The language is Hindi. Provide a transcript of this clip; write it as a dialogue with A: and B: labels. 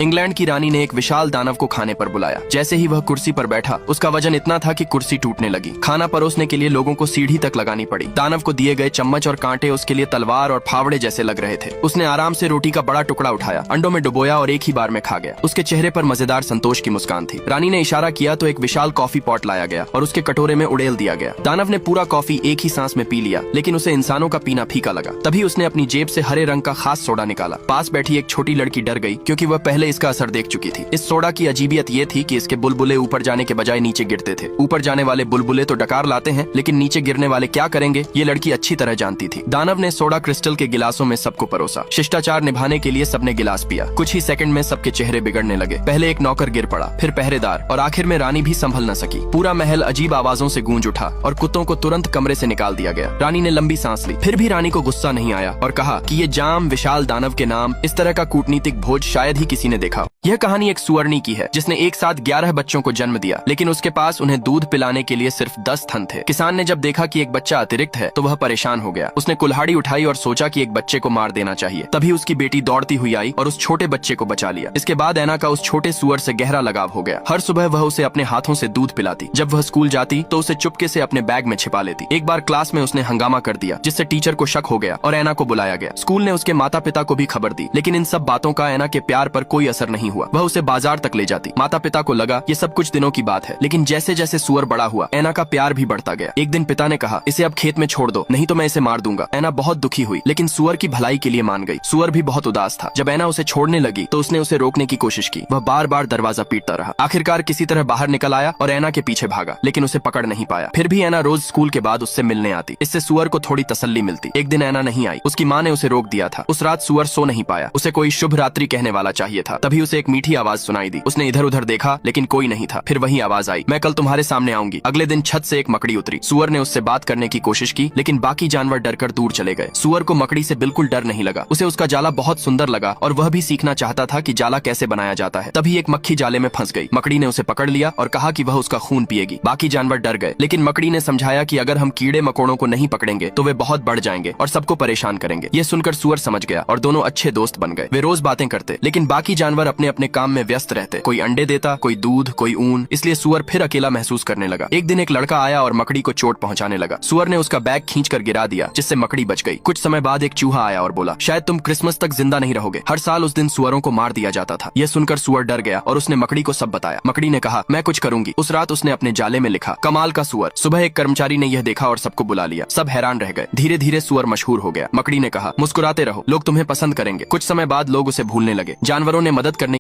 A: इंग्लैंड की रानी ने एक विशाल दानव को खाने पर बुलाया। जैसे ही वह कुर्सी पर बैठा, उसका वजन इतना था कि कुर्सी टूटने लगी। खाना परोसने के लिए लोगों को सीढ़ी तक लगानी पड़ी। दानव को दिए गए चम्मच और कांटे उसके लिए तलवार और फावड़े जैसे लग रहे थे। उसने आराम से रोटी का बड़ा टुकड़ा उठाया, अंडों में डुबोया और एक ही बार में खा गया। उसके चेहरे पर मजेदार संतोष की मुस्कान थी। रानी ने इशारा किया तो एक विशाल कॉफी पॉट लाया गया और उसके कटोरे में उड़ेल दिया गया। दानव ने पूरा कॉफी एक ही सांस में पी लिया, लेकिन उसे इंसानों का पीना फीका लगा। तभी उसने अपनी जेब से हरे रंग का खास सोडा निकाला। पास बैठी एक छोटी लड़की डर गई, क्योंकि वह पहले इसका असर देख चुकी थी। इस सोडा की अजीबियत ये थी कि इसके बुलबुले ऊपर जाने के बजाय नीचे गिरते थे। ऊपर जाने वाले बुलबुले तो डकार लाते हैं, लेकिन नीचे गिरने वाले क्या करेंगे, ये लड़की अच्छी तरह जानती थी। दानव ने सोडा क्रिस्टल के गिलासों में सबको परोसा। शिष्टाचार निभाने के लिए सबने गिलास पिया। कुछ ही सेकंड में सबके चेहरे बिगड़ने लगे। पहले एक नौकर गिर पड़ा, फिर पहरेदार, और आखिर में रानी भी संभल न सकी। पूरा महल अजीब आवाजों से गूंज उठा और कुत्तों को तुरंत कमरे से निकाल दिया गया। रानी ने लंबी सांस ली, फिर भी रानी को गुस्सा नहीं आया और कहा कि ये जाम विशाल दानव के नाम इस तरह का कूटनीतिक भोज शायद ही किसी ने देखा। यह कहानी एक सुअरनी की है, जिसने एक साथ 11 बच्चों को जन्म दिया, लेकिन उसके पास उन्हें दूध पिलाने के लिए सिर्फ 10 थन थे। किसान ने जब देखा कि एक बच्चा अतिरिक्त है तो वह परेशान हो गया। उसने कुल्हाड़ी उठाई और सोचा कि एक बच्चे को मार देना चाहिए। तभी उसकी बेटी दौड़ती हुई आई और उस छोटे बच्चे को बचा लिया। इसके बाद ऐना का उस छोटे सुअर से गहरा लगाव हो गया। हर सुबह वह उसे अपने हाथों से दूध पिलाती। जब वह स्कूल जाती तो उसे चुपके से अपने बैग में छिपा लेती। एक बार क्लास में उसने हंगामा कर दिया, जिससे टीचर को शक हो गया और ऐना को बुलाया गया। स्कूल ने उसके माता पिता को भी खबर दी, लेकिन इन सब बातों का ऐना के प्यार पर कोई असर नहीं हुआ। वह उसे बाजार तक ले जाती। माता पिता को लगा ये सब कुछ दिनों की बात है, लेकिन जैसे जैसे सुअर बड़ा हुआ, ऐना का प्यार भी बढ़ता गया। एक दिन पिता ने कहा, इसे अब खेत में छोड़ दो, नहीं तो मैं इसे मार दूंगा। ऐना बहुत दुखी हुई, लेकिन सुअर की भलाई के लिए मान गई। सुअर भी बहुत उदास था। जब ऐना उसे छोड़ने लगी तो उसने उसे रोकने की कोशिश की। वह बार बार दरवाजा पीटता रहा। आखिरकार किसी तरह बाहर निकल आया और ऐना के पीछे भागा, लेकिन उसे पकड़ नहीं पाया। फिर भी ऐना रोज स्कूल के बाद उससे मिलने आती। इससे सुअर को थोड़ी तसल्ली मिलती। एक दिन ऐना नहीं आई। उसकी माँ ने उसे रोक दिया था। उस रात सुअर सो नहीं पाया। उसे कोई शुभ रात्रि कहने वाला चाहिए था। तभी उसे एक मीठी आवाज सुनाई दी। उसने इधर उधर देखा, लेकिन कोई नहीं था। फिर वही आवाज आई, मैं कल तुम्हारे सामने आऊंगी। अगले दिन छत से एक मकड़ी उतरी। सुअर ने उससे बात करने की कोशिश की, लेकिन बाकी जानवर डरकर दूर चले गए। सुअर को मकड़ी से बिल्कुल डर नहीं लगा। उसे उसका जाला बहुत सुंदर लगा और वह भी सीखना चाहता था कि जाला कैसे बनाया जाता है। तभी एक मक्खी जाले में फंस गई। मकड़ी ने उसे पकड़ लिया और कहा कि वह उसका खून पिएगी। बाकी जानवर डर गए, लेकिन मकड़ी ने समझाया कि अगर हम कीड़े मकोड़ों को नहीं पकड़ेंगे तो वे बहुत बढ़ जाएंगे और सबको परेशान करेंगे। ये सुनकर सुअर समझ गया और दोनों अच्छे दोस्त बन गए। वे रोज बातें करते, लेकिन बाकी जानवर अपने अपने काम में व्यस्त रहते। कोई अंडे देता, कोई दूध, कोई ऊन। इसलिए सुअर फिर अकेला महसूस करने लगा। एक दिन एक लड़का आया और मकड़ी को चोट पहुंचाने लगा। सुअर ने उसका बैग खींचकर गिरा दिया, जिससे मकड़ी बच गई। कुछ समय बाद एक चूहा आया और बोला, शायद तुम क्रिसमस तक जिंदा नहीं रहोगे। हर साल उस दिन सुअरों को मार दिया जाता था। यह सुनकर सुअर डर गया और उसने मकड़ी को सब बताया। मकड़ी ने कहा, मैं कुछ करूंगी। उस रात उसने अपने जाले में लिखा, कमाल का सुअर। सुबह एक कर्मचारी ने यह देखा और सबको बुला लिया। सब हैरान रह गए। धीरे धीरे सुअर मशहूर हो गया। मकड़ी ने कहा, मुस्कुराते रहो, लोग तुम्हें पसंद करेंगे। कुछ समय बाद लोग उसे भूलने लगे। जानवरों ने मदद करने